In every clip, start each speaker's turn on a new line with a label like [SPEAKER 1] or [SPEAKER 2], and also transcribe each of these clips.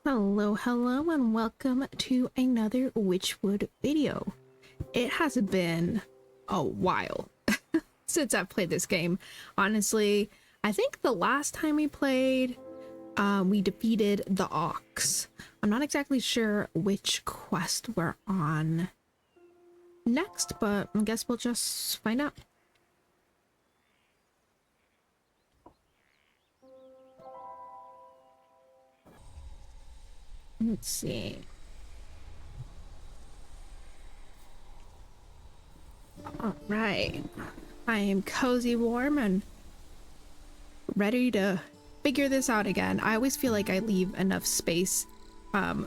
[SPEAKER 1] Hello, hello, and welcome to another Wytchwood video. It has been a while since I've played this game. Honestly, I think the last time we played, we defeated the Ox. I'm not exactly sure which quest we're on next, but I guess we'll just find out. Let's see. All right. I am cozy, warm, and ready to figure this out again. I always feel like I leave enough space from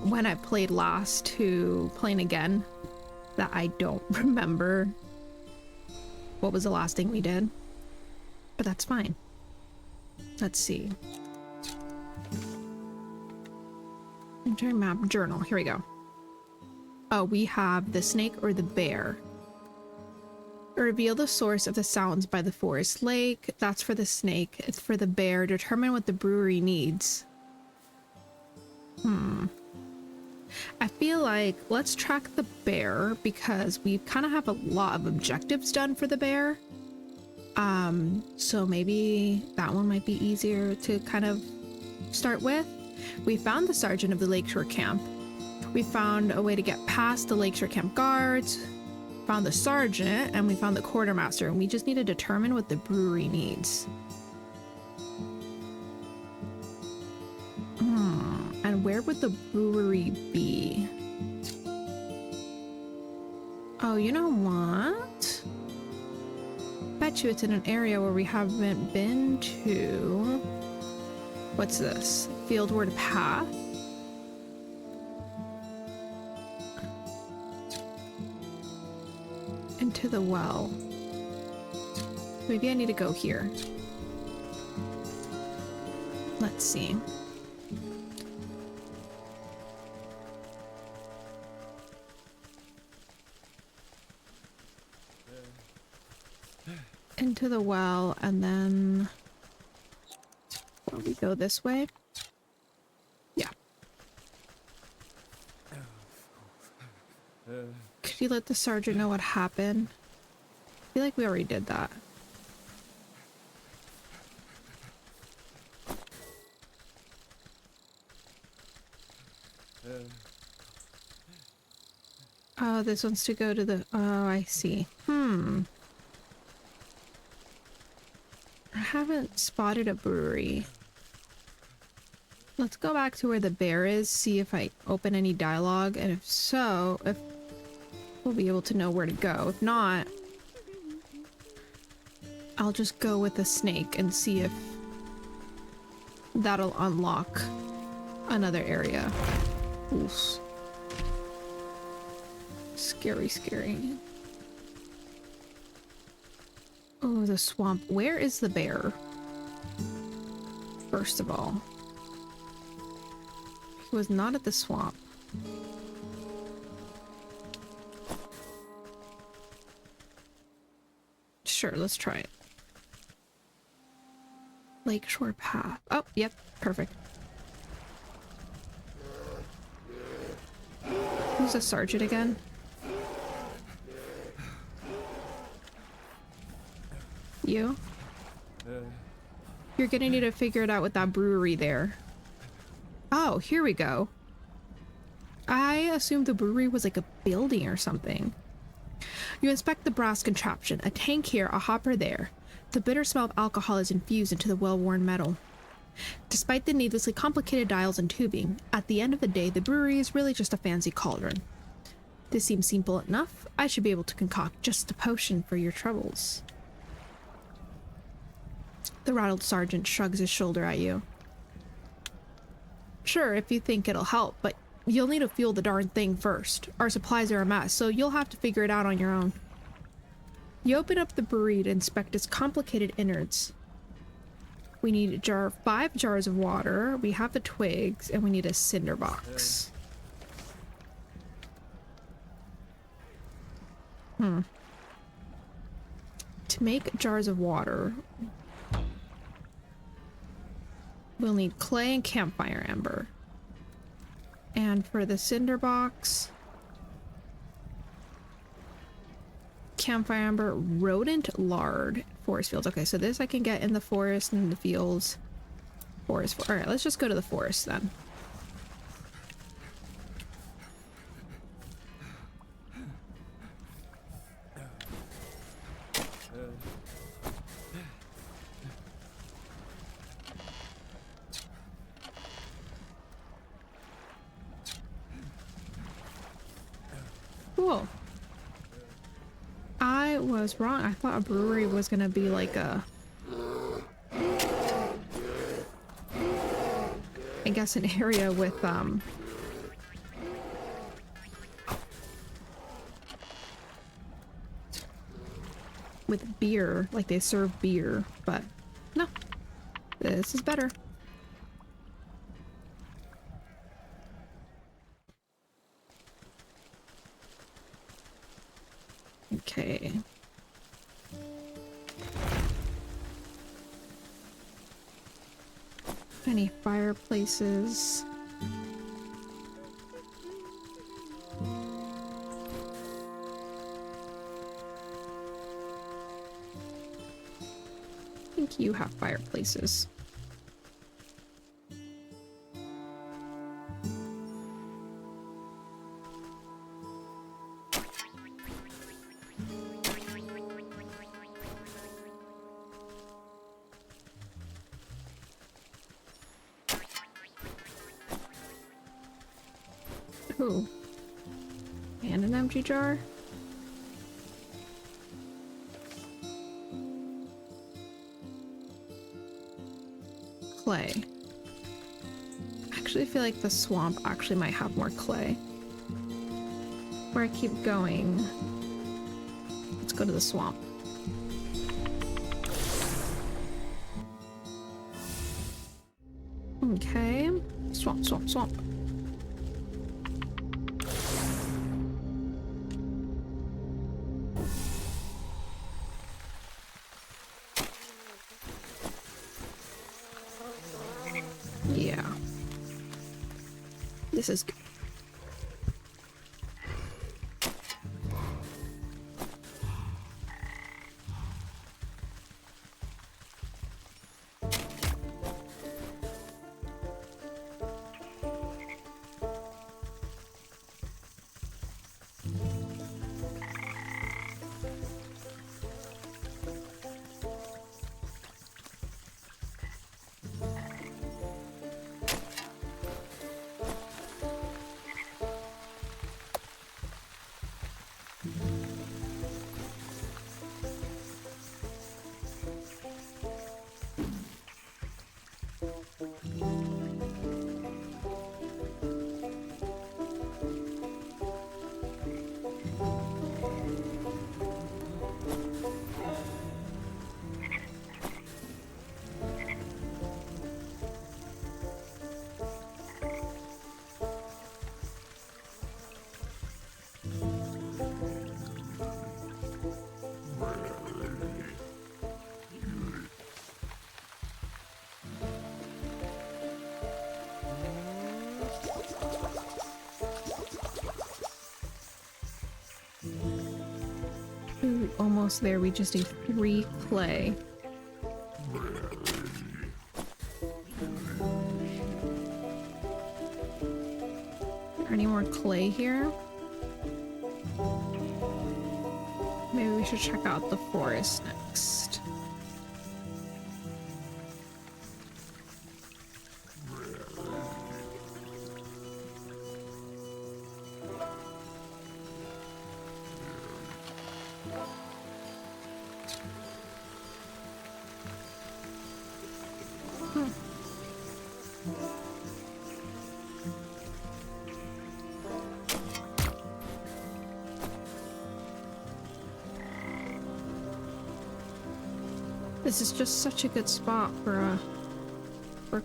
[SPEAKER 1] when I played last to playing again that I don't remember what was the last thing we did. But that's fine. Let's see. Enter map journal. Here we go. Oh, we have the snake or the bear. Reveal the source of the sounds by the forest lake. That's for the snake. It's for the bear. Determine what the brewery needs. I feel like let's track the bear because we kind of have a lot of objectives done for the bear. So maybe that one might be easier to kind of start with. We found the sergeant of the Lakeshore camp. We found a way to get past the Lakeshore camp guards. Found the sergeant, and we found the quartermaster, and we just need to determine what the brewery needs. And where would the brewery be? Oh, you know what? Bet you it's in an area where we haven't been to. What's this? Fieldward Path? Into the well. Maybe I need to go here. Let's see. Into the well, and then will we go this way? Yeah. Could you let the sergeant know what happened? I feel like we already did that. Oh, this wants to go to the... Oh, I see. I haven't spotted a brewery. Let's go back to where the bear is, see if I open any dialogue, and if so, if we'll be able to know where to go. If not, I'll just go with the snake and see if that'll unlock another area. Oof. Scary, scary. Oh, the swamp. Where is the bear? First of all. He was not at the swamp. Sure, let's try it. Lakeshore Path. Oh, yep, perfect. Who's the sergeant again? You? You're gonna need to figure it out with that brewery there. Oh, here we go. I assumed the brewery was like a building or something. You inspect the brass contraption. A tank here, a hopper there. The bitter smell of alcohol is infused into the well-worn metal. Despite the needlessly complicated dials and tubing, at the end of the day, the brewery is really just a fancy cauldron. This seems simple enough. I should be able to concoct just a potion for your troubles. The rattled sergeant shrugs his shoulder at you. Sure, if you think it'll help, but you'll need to fuel the darn thing first. Our supplies are a mess, so you'll have to figure it out on your own. You open up the brewery to inspect its complicated innards. We need 5 jars of water, we have the twigs, and we need a cinder box. To make jars of water, we'll need clay and campfire amber. And for the cinder box, campfire amber, rodent lard, forest fields. Okay, so this I can get in the forest and the fields. Forest. All right, let's just go to the forest then. Cool. I was wrong. I thought a brewery was gonna be like a, I guess, an area with beer, like they serve beer, but no, this is better. Okay. Any fireplaces? I think you have fireplaces. Ooh. And an empty jar. Clay. Actually, I feel like the swamp actually might have more clay. Where I keep going. Let's go to the swamp. Okay. Swamp, swamp, swamp. Yeah. This is good. Ooh, almost there. We just need 3 clay. Any more clay here? Maybe we should check out the forest next. This is just such a good spot for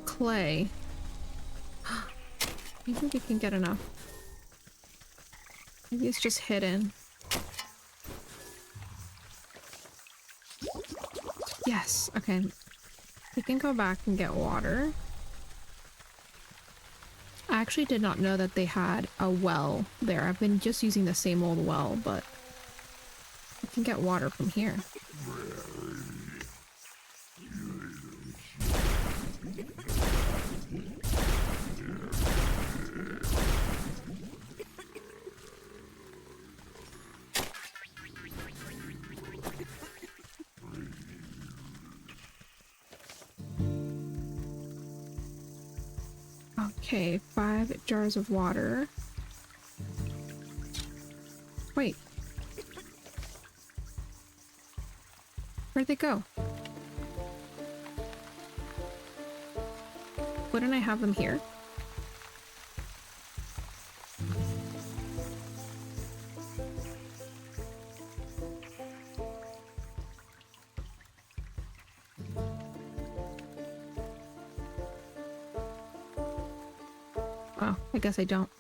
[SPEAKER 1] clay. I think you can get enough. Maybe it's just hidden. Yes, okay. We can go back and get water. I actually did not know that they had a well there. I've been just using the same old well, but I can get water from here. Okay, 5 jars of water. Wait. Where'd they go? Wouldn't I have them here? Oh, I guess I don't.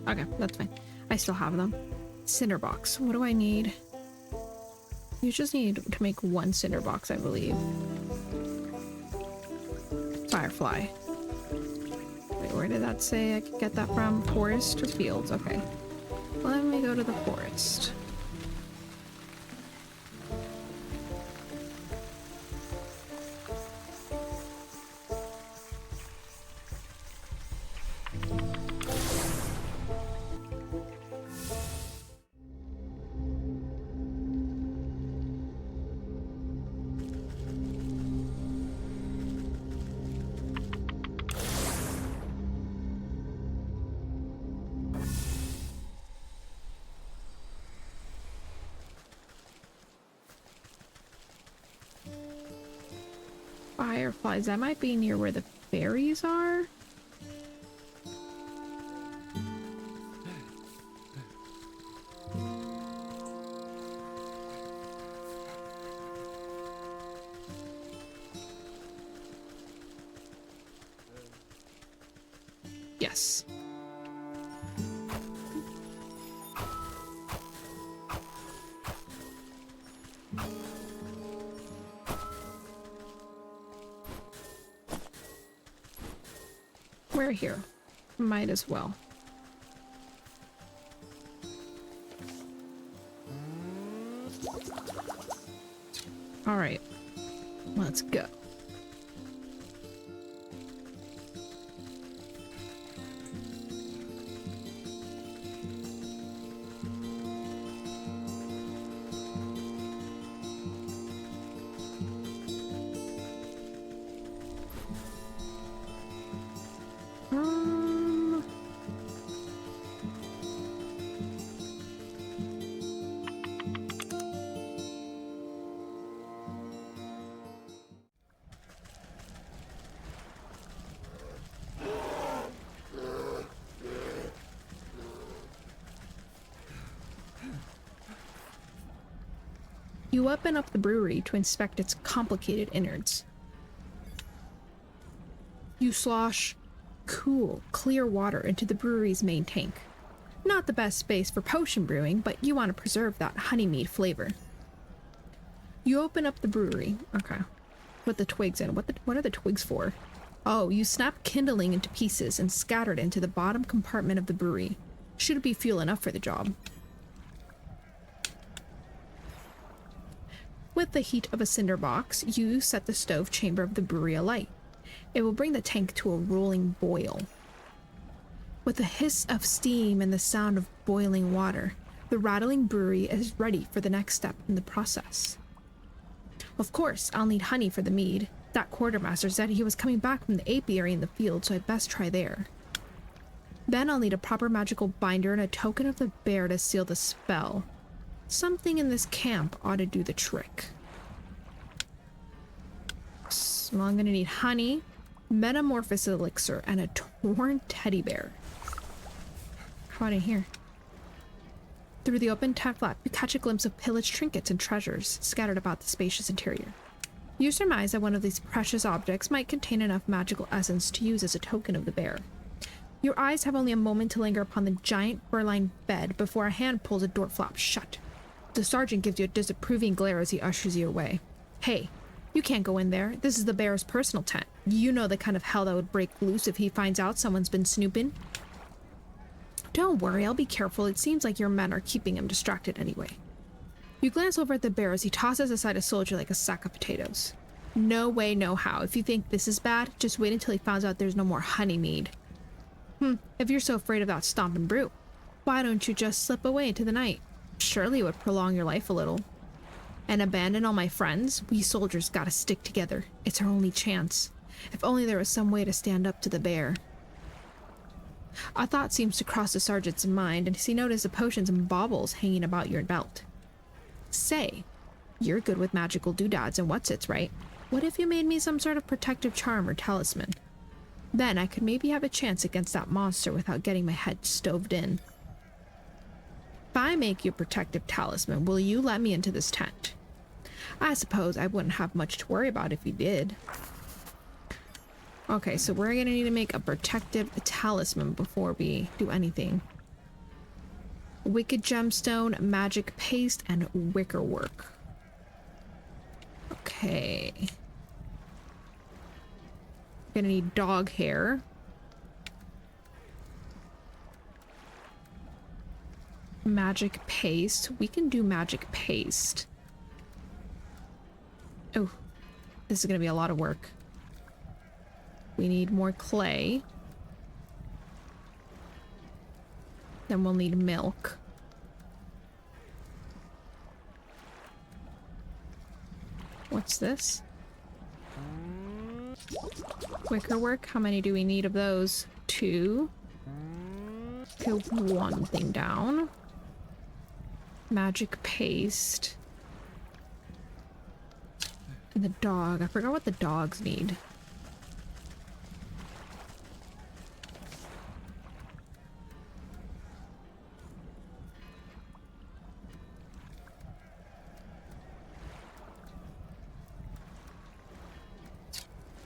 [SPEAKER 1] Okay, that's fine. I still have them. Cinder box. What do I need? You just need to make 1 cinder box, I believe. Firefly. Wait, where did that say I could get that from? Forest or fields? Okay. Let me go to the forest. Fireflies. That might be near where the fairies are. Yes. We're here. Might as well. All right. Let's go. You open up the brewery to inspect its complicated innards. You slosh cool, clear water into the brewery's main tank. Not the best space for potion brewing, but you want to preserve that honey mead flavor. You open up the brewery. Okay. Put the twigs in. What are the twigs for? Oh, you snap kindling into pieces and scatter it into the bottom compartment of the brewery. Should be fuel enough for the job. With the heat of a cinder box, you set the stove chamber of the brewery alight. It will bring the tank to a rolling boil. With the hiss of steam and the sound of boiling water, the rattling brewery is ready for the next step in the process. Of course, I'll need honey for the mead. That quartermaster said he was coming back from the apiary in the field, so I'd best try there. Then I'll need a proper magical binder and a token of the bear to seal the spell. Something in this camp ought to do the trick. So I'm gonna need honey, metamorphosis elixir, and a torn teddy bear. How about in here? Through the open tent flap, you catch a glimpse of pillaged trinkets and treasures scattered about the spacious interior. You surmise that one of these precious objects might contain enough magical essence to use as a token of the bear. Your eyes have only a moment to linger upon the giant fur-lined bed before a hand pulls a door flap shut. The sergeant gives you a disapproving glare as he ushers you away. Hey, You can't go in there. This is the bear's personal tent. You know the kind of hell that would break loose if he finds out someone's been snooping. Don't worry, I'll be careful. It seems like your men are keeping him distracted anyway. You glance over at the bear as he tosses aside a soldier like a sack of potatoes. No way, no how. If you think this is bad, just wait until he finds out there's no more honey mead. If you're so afraid of that stomping brute, why don't you just slip away into the night? Surely it would prolong your life a little. And abandon all my friends? We soldiers gotta stick together. It's our only chance. If only there was some way to stand up to the bear. A thought seems to cross the sergeant's mind as he noticed the potions and baubles hanging about your belt. Say, you're good with magical doodads and whatsits, right? What if you made me some sort of protective charm or talisman? Then I could maybe have a chance against that monster without getting my head stoved in. If I make you a protective talisman, will you let me into this tent? I suppose I wouldn't have much to worry about if you did. Okay, so we're gonna need to make a protective talisman before we do anything. Wicked gemstone, magic paste, and wicker work. Okay. Gonna need dog hair. Magic paste. We can do magic paste. Oh, this is gonna be a lot of work. We need more clay. Then we'll need milk. What's this? Wicker work. How many do we need of those? 2. Put 1 thing down. Magic paste. And the dog. I forgot what the dogs need.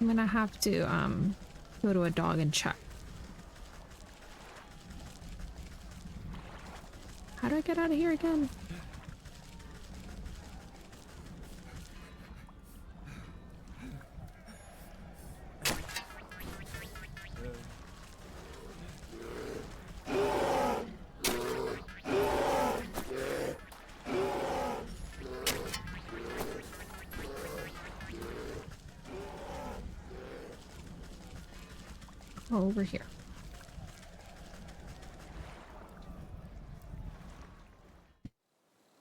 [SPEAKER 1] I'm gonna have to go to a dog and check. How do I get out of here again? Over here.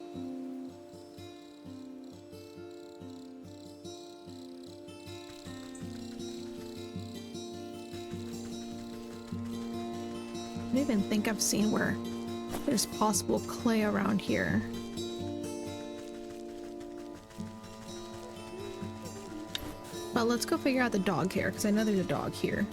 [SPEAKER 1] I don't even think I've seen where there's possible clay around here. But let's go figure out the dog hair, because I know there's a dog here.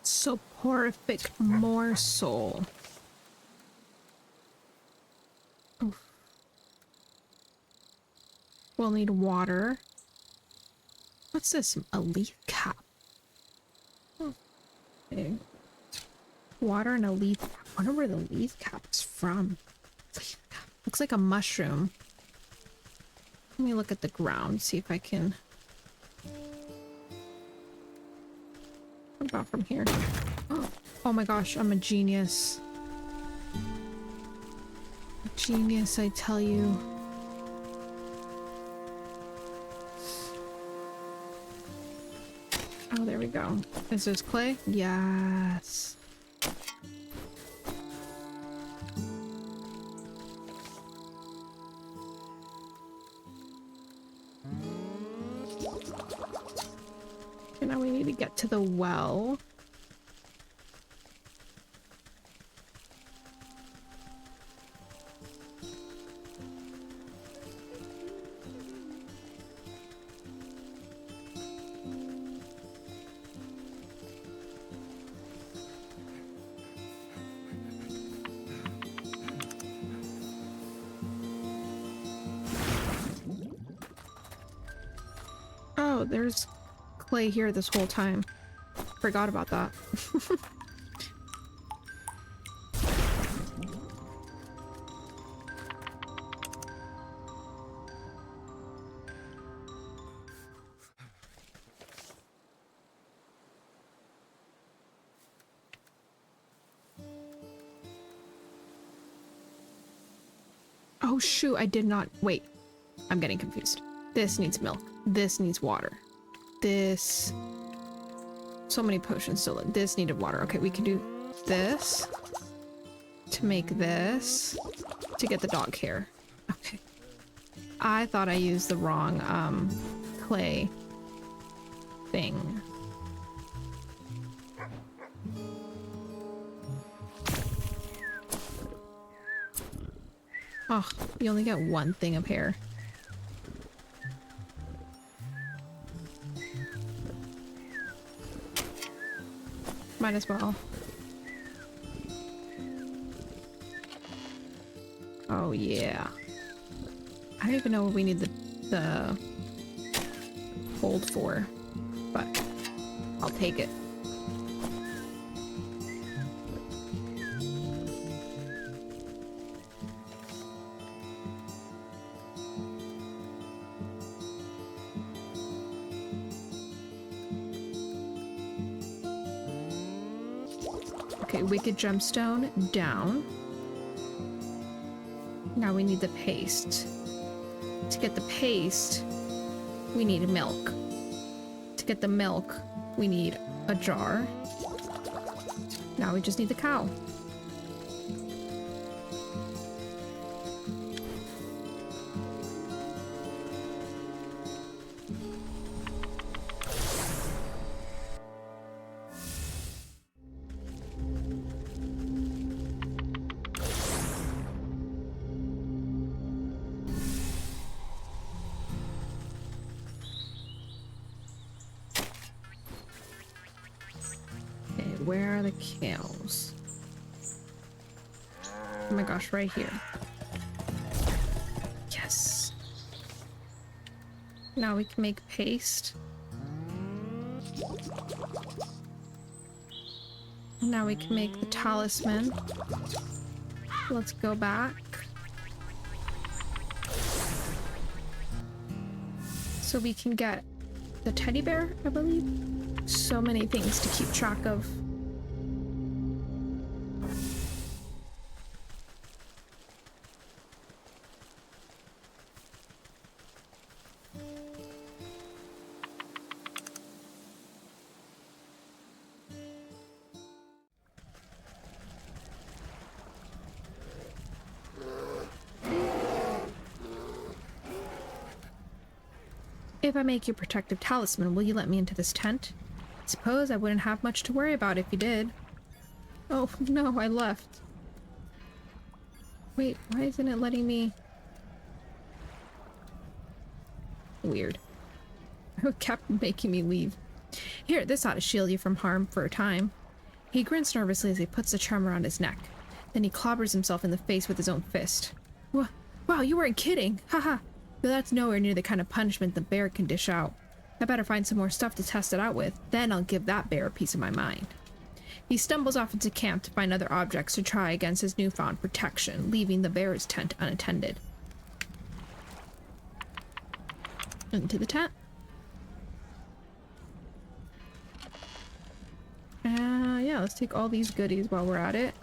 [SPEAKER 1] Soporific morsel. Oof. We'll need water. What's this? A leaf cap. Okay. Water and a leaf cap. I wonder where the leaf cap is from. Looks like a mushroom. Let me look at the ground, see if I can... What about from here? Oh my gosh, I'm a genius. A genius, I tell you. Oh, there we go. Is this clay? Yes. Now we need to get to the well. Oh, there's clay here this whole time. Forgot about that. Oh shoot, I did not- wait. I'm getting confused. This needs milk. This needs water. This... So many potions still. This needed water. Okay, we can do this to make this to get the dog hair. Okay. I thought I used the wrong clay thing. Oh, you only get one thing of hair. Might as well. Oh yeah. I don't even know what we need the hold for, but I'll take it. Okay, wicked gemstone down. Now we need the paste. To get the paste, we need milk. To get the milk, we need a jar. Now we just need the cow. Where are the cows? Oh my gosh, right here. Yes. Now we can make paste. Now we can make the talisman. Let's go back. So we can get the teddy bear, I believe. So many things to keep track of. If I make you protective talisman, will you let me into this tent? Suppose I wouldn't have much to worry about if you did. Oh no, I left. Wait, why isn't it letting me? Weird. It kept making me leave. Here, this ought to shield you from harm for a time. He grins nervously as he puts the charm around his neck. Then he clobbers himself in the face with his own fist. Wow, you weren't kidding! Haha! Though that's nowhere near the kind of punishment the bear can dish out. I better find some more stuff to test it out with, then I'll give that bear a piece of my mind. He stumbles off into camp to find other objects to try against his newfound protection, leaving the bear's tent unattended. Into the tent. Yeah, let's take all these goodies while we're at it.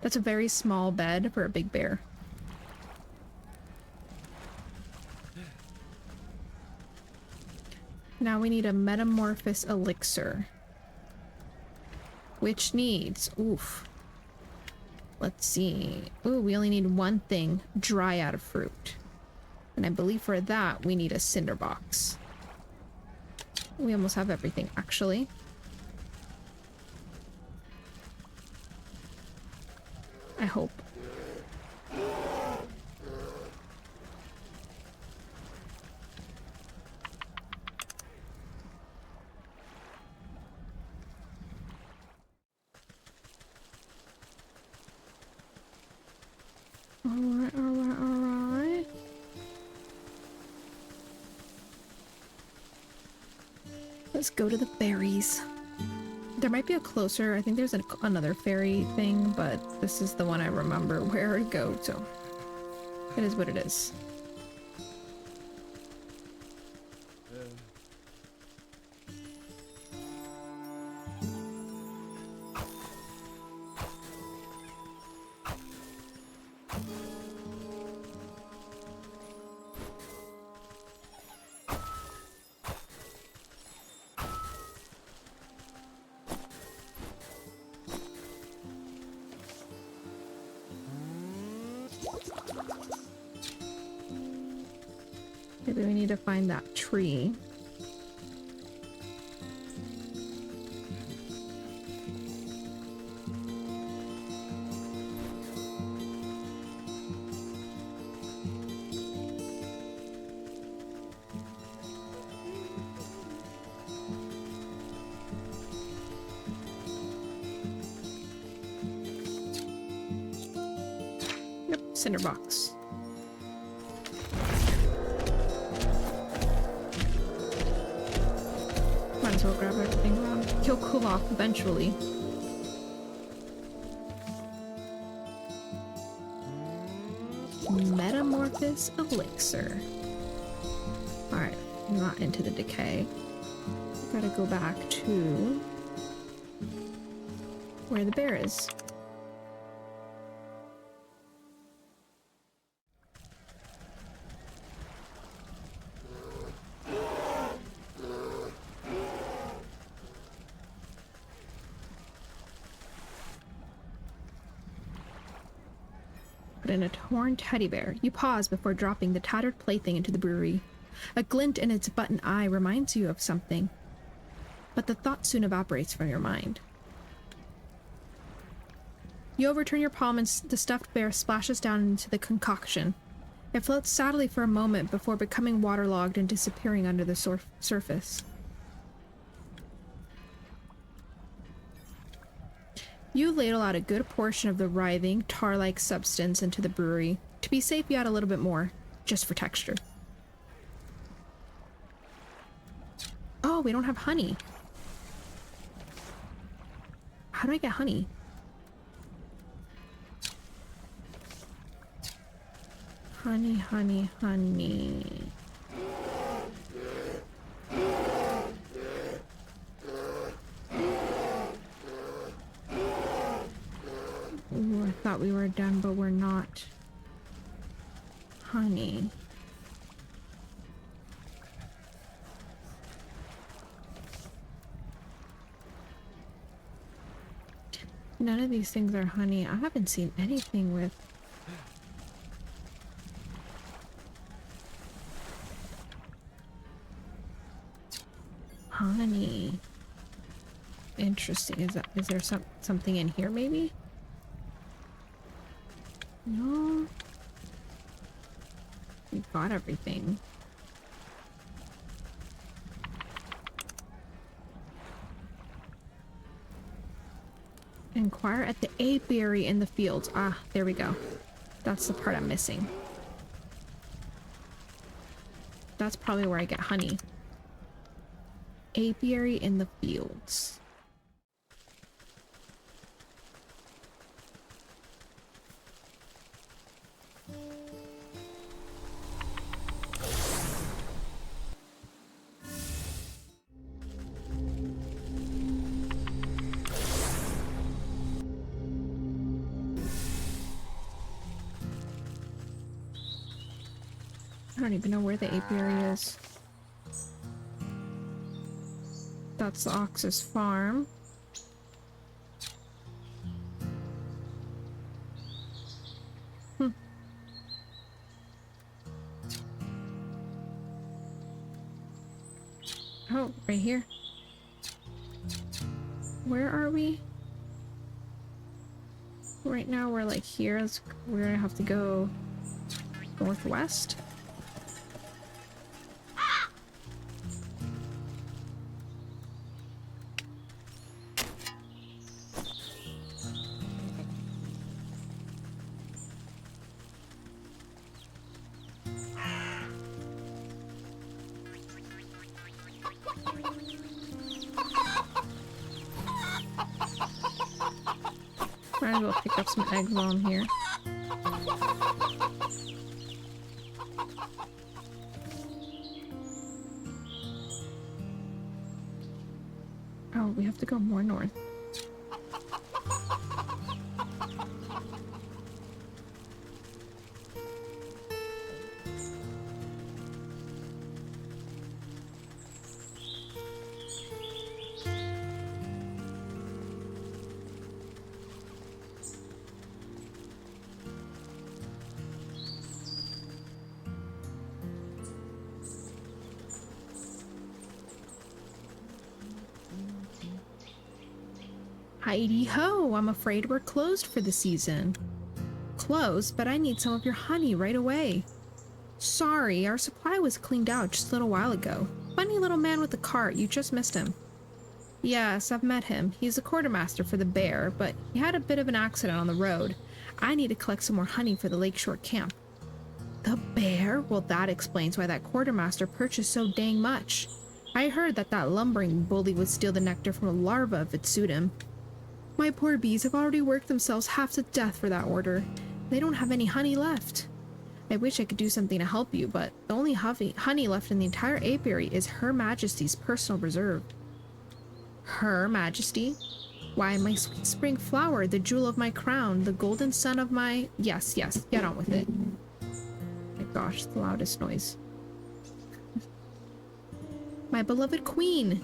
[SPEAKER 1] That's a very small bed for a big bear. Now we need a metamorphosis elixir. Which needs... oof. Let's see. Ooh, we only need one thing. Dry out of fruit. And I believe for that, we need a cinder box. We almost have everything, actually. I hope. Alright, alright, alright. Let's go to the berries. There might be a closer, I think there's another fairy thing, but this is the one I remember where to go to. It is what it is. Maybe we need to find that tree. Yep, cinder box. Might as well grab everything around. He'll cool off eventually. Metamorphosis elixir. Alright, not into the decay. Gotta go back to where the bear is. In a torn teddy bear, you pause before dropping the tattered plaything into the brewery. A glint in its button eye reminds you of something, but the thought soon evaporates from your mind. You overturn your palm and the stuffed bear splashes down into the concoction. It floats sadly for a moment before becoming waterlogged and disappearing under the surface. You ladle out a good portion of the writhing, tar-like substance into the brewery. To be safe, you add a little bit more, just for texture. Oh, we don't have honey. How do I get honey? Honey, honey, honey. Ooh, I thought we were done, but we're not. Honey. None of these things are honey. I haven't seen anything with honey. Interesting. Is there something in here maybe? No. We got everything. Inquire at the apiary in the fields. Ah, there we go. That's the part I'm missing. That's probably where I get honey. Apiary in the fields. I don't even know where the apiary is. That's the Ox's farm. Right here. Where are we? Right now we're like here. We're gonna have to go northwest. Might as well pick up some eggs while I'm here. Oh, we have to go more north. Heidi ho, I'm afraid we're closed for the season. Closed, but I need some of your honey right away. Sorry, our supply was cleaned out just a little while ago. Funny little man with the cart, you just missed him. Yes, I've met him. He's the quartermaster for the Bear, but he had a bit of an accident on the road. I need to collect some more honey for the Lakeshore camp. The Bear? Well, that explains why that quartermaster purchased so dang much. I heard that lumbering bully would steal the nectar from a larva if it suited him. My poor bees have already worked themselves half to death for that order. They don't have any honey left. I wish I could do something to help you, but the only honey left in the entire apiary is Her Majesty's personal reserve. Her Majesty? Why, my sweet spring flower, the jewel of my crown, the golden sun of my... Yes, get on with it. My gosh, the loudest noise. My beloved queen!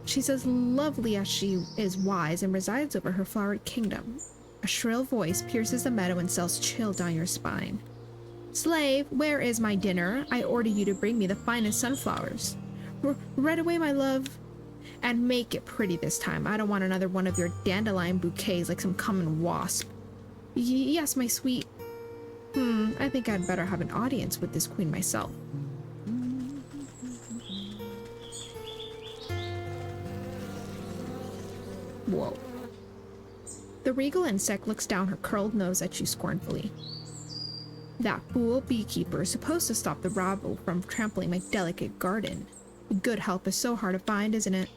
[SPEAKER 1] She's as lovely as she is wise and resides over her flowered kingdom. A shrill voice pierces the meadow and sends chill down your spine. Slave, where is my dinner? I order you to bring me the finest sunflowers. Right away, my love. And make it pretty this time. I don't want another one of your dandelion bouquets like some common wasp. Yes, my sweet. I think I'd better have an audience with this queen myself. Whoa. The regal insect looks down her curled nose at you scornfully. That fool beekeeper is supposed to stop the rabble from trampling my delicate garden. Good help is so hard to find, isn't it?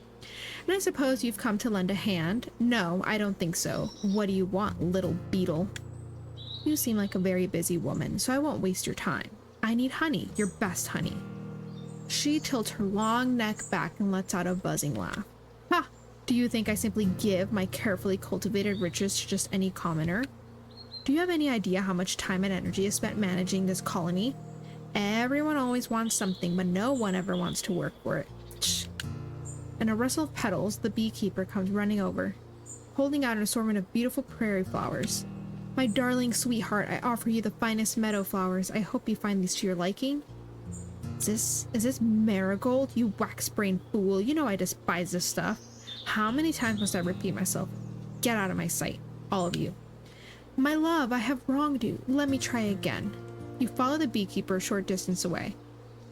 [SPEAKER 1] And I suppose you've come to lend a hand? No, I don't think so. What do you want, little beetle? You seem like a very busy woman, so I won't waste your time. I need honey, your best honey. She tilts her long neck back and lets out a buzzing laugh. Ha! Do you think I simply give my carefully cultivated riches to just any commoner? Do you have any idea how much time and energy is spent managing this colony? Everyone always wants something, but no one ever wants to work for it. Shh. In a rustle of petals, the beekeeper comes running over, holding out an assortment of beautiful prairie flowers. My darling sweetheart, I offer you the finest meadow flowers. I hope you find these to your liking. Is this marigold? You wax-brained fool. You know I despise this stuff. How many times must I repeat myself? Get out of my sight, all of you. My love, I have wronged you. Let me try again. You follow the beekeeper a short distance away,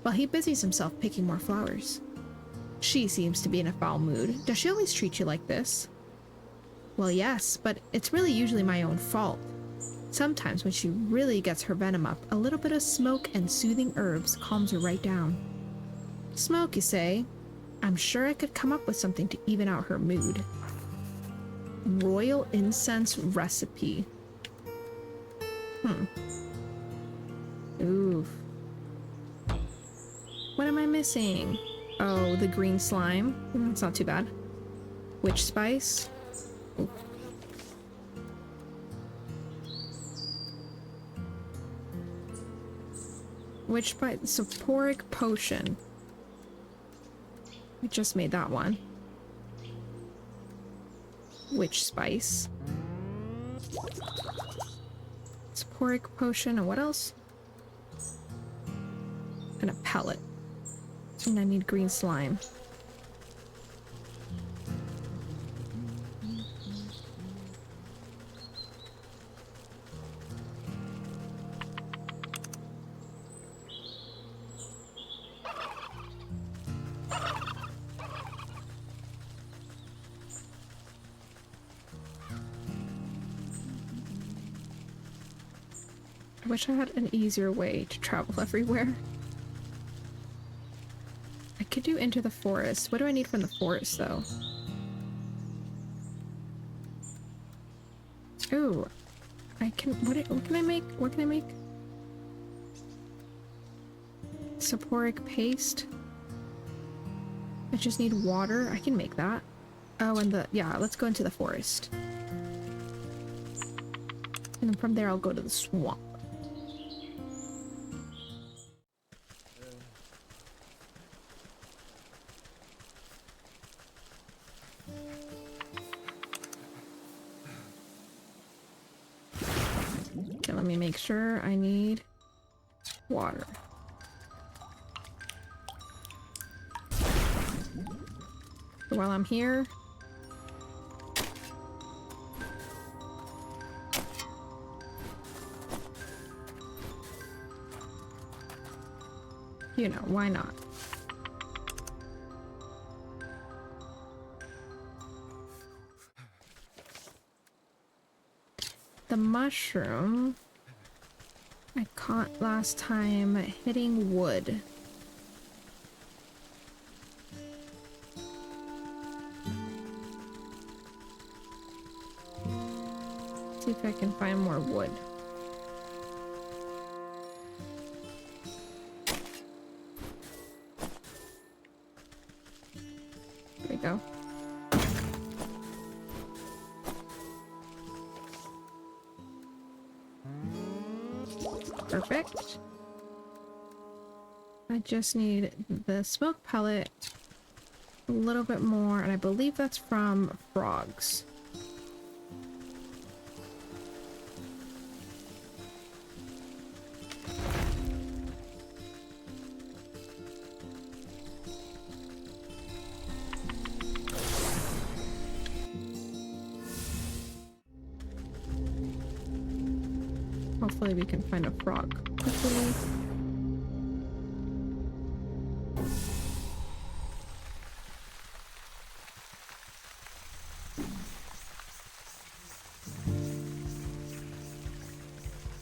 [SPEAKER 1] while he busies himself picking more flowers. She seems to be in a foul mood. Does she always treat you like this? Well, yes, but it's really usually my own fault. Sometimes when she really gets her venom up, a little bit of smoke and soothing herbs calms her right down. Smoke, you say? I'm sure I could come up with something to even out her mood. Royal incense recipe. Oof. What am I missing? Oh, the green slime. That's not too bad. Witch spice. Oof. Witch spice. Soporic potion. We just made that one. Witch spice. Soporic potion, and what else? And a pellet. And I need green slime. I wish I had an easier way to travel everywhere. I could do into the forest. What do I need from the forest, though? Ooh. I can... What can I make? What can I make? Saporic paste. I just need water. I can make that. Oh, and the... Yeah, let's go into the forest. And then from there, I'll go to the swamp. Okay, let me make sure I need water. While I'm here, you know, why not? The mushroom I caught last time hitting wood. See if I can find more wood. There we go. Perfect. I just need the smoke pellet, a little bit more, and I believe that's from frogs. Hopefully we can find a frog quickly.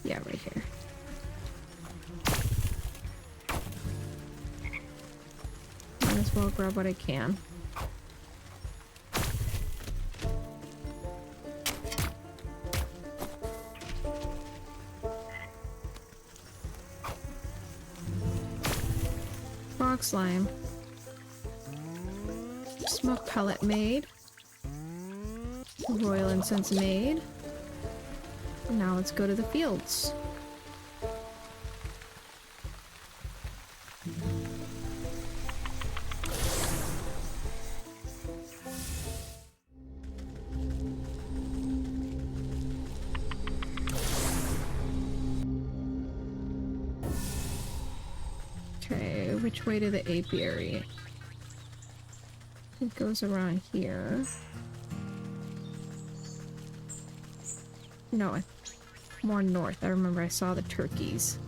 [SPEAKER 1] Yeah, right here. Might as well grab what I can. Frog slime. Smoke pellet made. Royal incense made. Now let's go to the fields. Okay, which way to the apiary? It goes around here. No, more north. I remember I saw the turkeys.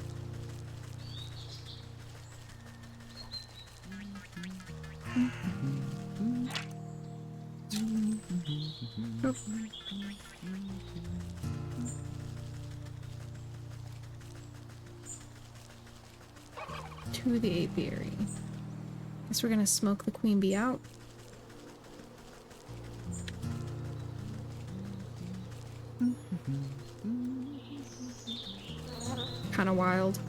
[SPEAKER 1] Oh. To the apiary. Guess we're gonna smoke the queen bee out. Kind of wild.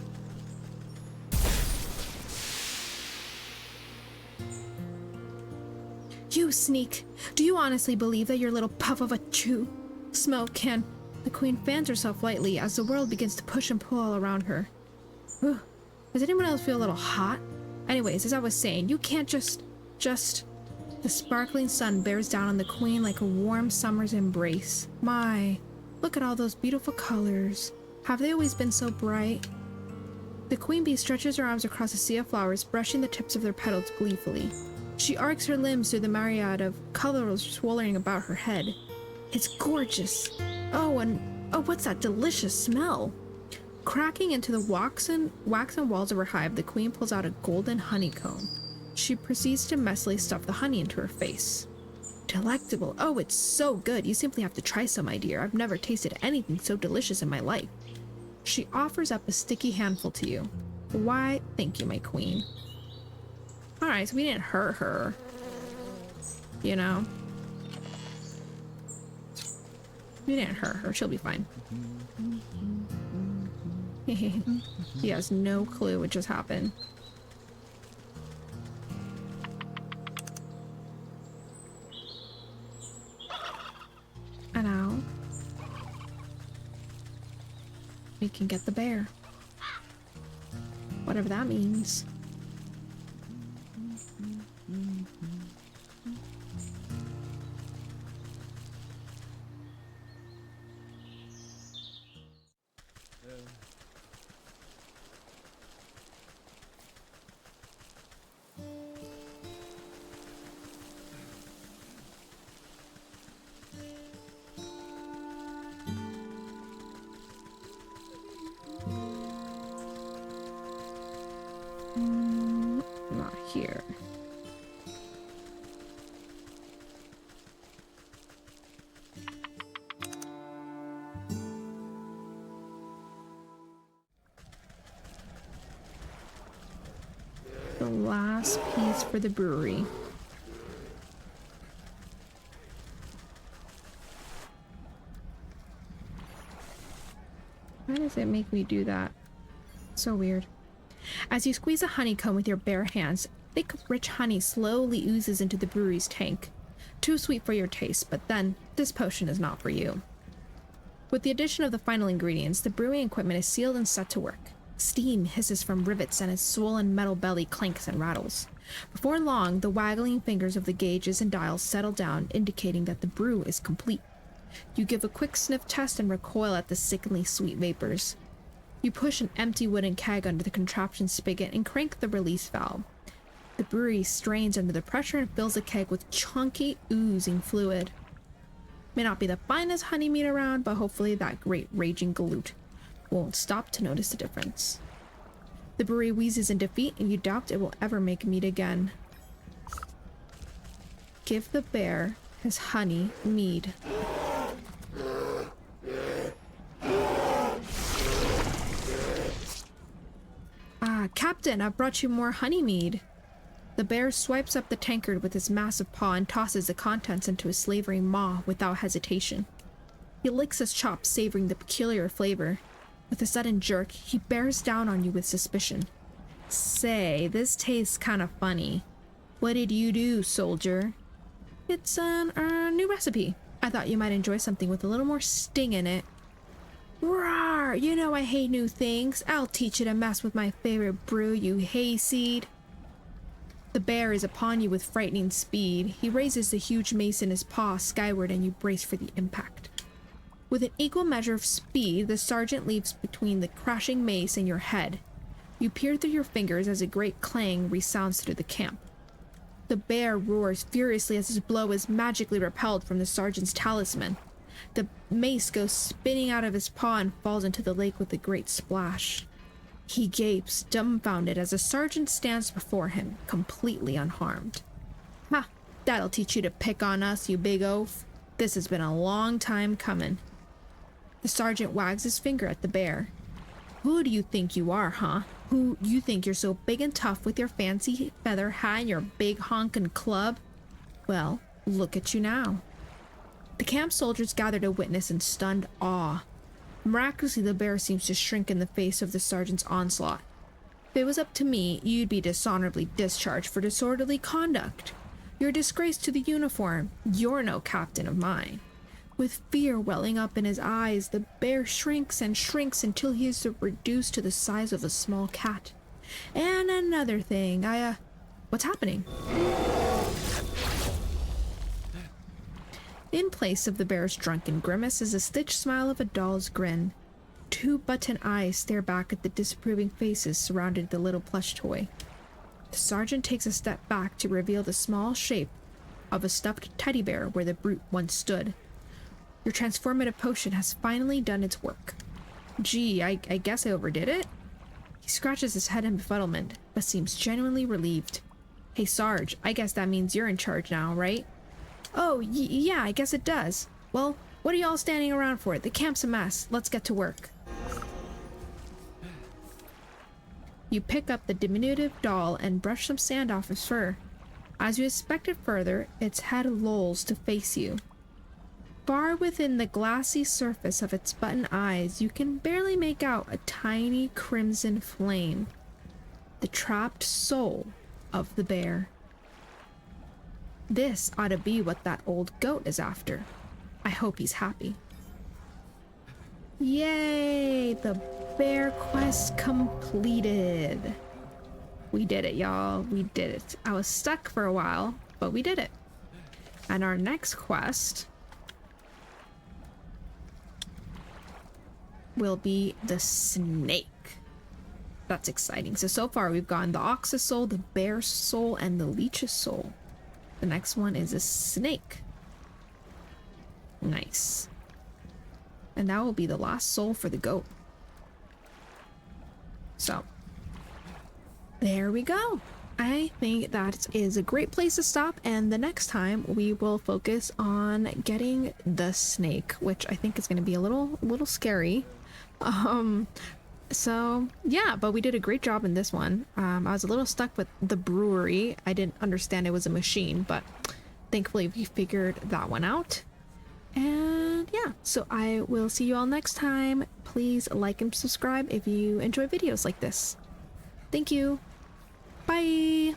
[SPEAKER 1] You sneak! Do you honestly believe that your little puff of a smoke can... The queen fans herself lightly as the world begins to push and pull all around her. Ugh. Does anyone else feel a little hot? Anyways, as I was saying, you can't just... The sparkling sun bears down on the queen like a warm summer's embrace. My, look at all those beautiful colors. Have they always been so bright? The queen bee stretches her arms across a sea of flowers, brushing the tips of their petals gleefully. She arcs her limbs through the myriad of colors swirling about her head. It's gorgeous. Oh, and what's that delicious smell? Cracking into the waxen walls of her hive, the queen pulls out a golden honeycomb. She proceeds to messily stuff the honey into her face. Delectable. Oh, it's so good. You simply have to try some, my dear. I've never tasted anything so delicious in my life. She offers up a sticky handful to you. Why, thank you, my queen. Alright, so we didn't hurt her. You know? We didn't hurt her. She'll be fine. He has no clue what just happened. And now we can get the bear. Whatever that means. Not here. The last piece for the brewery. Why does it make me do that? So weird. As you squeeze a honeycomb with your bare hands, thick, rich honey slowly oozes into the brewery's tank. Too sweet for your taste, but then, this potion is not for you. With the addition of the final ingredients, the brewing equipment is sealed and set to work. Steam hisses from rivets and its swollen metal belly clanks and rattles. Before long, the waggling fingers of the gauges and dials settle down, indicating that the brew is complete. You give a quick sniff test and recoil at the sickeningly sweet vapors. You push an empty wooden keg under the contraption spigot and crank the release valve. The brewery strains under the pressure and fills the keg with chunky, oozing fluid. May not be the finest honey mead around, but hopefully that great raging galoot won't stop to notice the difference. The brewery wheezes in defeat, and you doubt it will ever make mead again. Give the bear his honey mead. Captain, I've brought you more honey mead. The bear swipes up the tankard with his massive paw and tosses the contents into his slavering maw without hesitation. He licks his chops, savoring the peculiar flavor. With a sudden jerk, he bears down on you with suspicion. Say, this tastes kind of funny. What did you do, soldier? It's a new recipe. I thought you might enjoy something with a little more sting in it. Rawr! You know I hate new things. I'll teach you to mess with my favorite brew, you hayseed. The bear is upon you with frightening speed. He raises the huge mace in his paw skyward, and you brace for the impact. With an equal measure of speed, the sergeant leaps between the crashing mace and your head. You peer through your fingers as a great clang resounds through the camp. The bear roars furiously as his blow is magically repelled from the sergeant's talisman. The mace goes spinning out of his paw and falls into the lake with a great splash. He gapes, dumbfounded, as the sergeant stands before him, completely unharmed. Ha! That'll teach you to pick on us, you big oaf. This has been a long time coming. The sergeant wags his finger at the bear. Who do you think you are, huh? Who you think you're so big and tough with your fancy feather hat and your big honkin' club? Well, look at you now. The camp soldiers gather to witness in stunned awe. Miraculously, the bear seems to shrink in the face of the sergeant's onslaught. If it was up to me, you'd be dishonorably discharged for disorderly conduct. You're a disgrace to the uniform. You're no captain of mine. With fear welling up in his eyes, the bear shrinks and shrinks until he is reduced to the size of a small cat. And another thing, what's happening? In place of the bear's drunken grimace is a stitched smile of a doll's grin. Two button eyes stare back at the disapproving faces surrounding the little plush toy. The sergeant takes a step back to reveal the small shape of a stuffed teddy bear where the brute once stood. Your transformative potion has finally done its work. Gee, I guess I overdid it? He scratches his head in befuddlement, but seems genuinely relieved. Hey Sarge, I guess that means you're in charge now, right? Oh, yeah, I guess it does. Well, what are y'all standing around for? The camp's a mess. Let's get to work. You pick up the diminutive doll and brush some sand off its fur. As you inspect it further, its head lolls to face you. Far within the glassy surface of its button eyes, you can barely make out a tiny crimson flame. The trapped soul of the bear. This ought to be what that old goat is after. I hope he's happy. Yay! The bear quest completed. We did it, y'all. We did it. I was stuck for a while, but we did it. And our next quest will be the snake. That's exciting. So far we've gotten the ox's soul, the bear's soul, and the leech's soul. The next one is a snake. Nice. And that will be the last soul for the goat. So, there we go. I think that is a great place to stop, and the next time we will focus on getting the snake, which I think is going to be a little scary. So yeah, but we did a great job in this one. I was a little stuck with the brewery. I didn't understand it was a machine, but thankfully we figured that one out. And yeah, so I will see you all next time. Please like and subscribe if you enjoy videos like this. Thank you. Bye.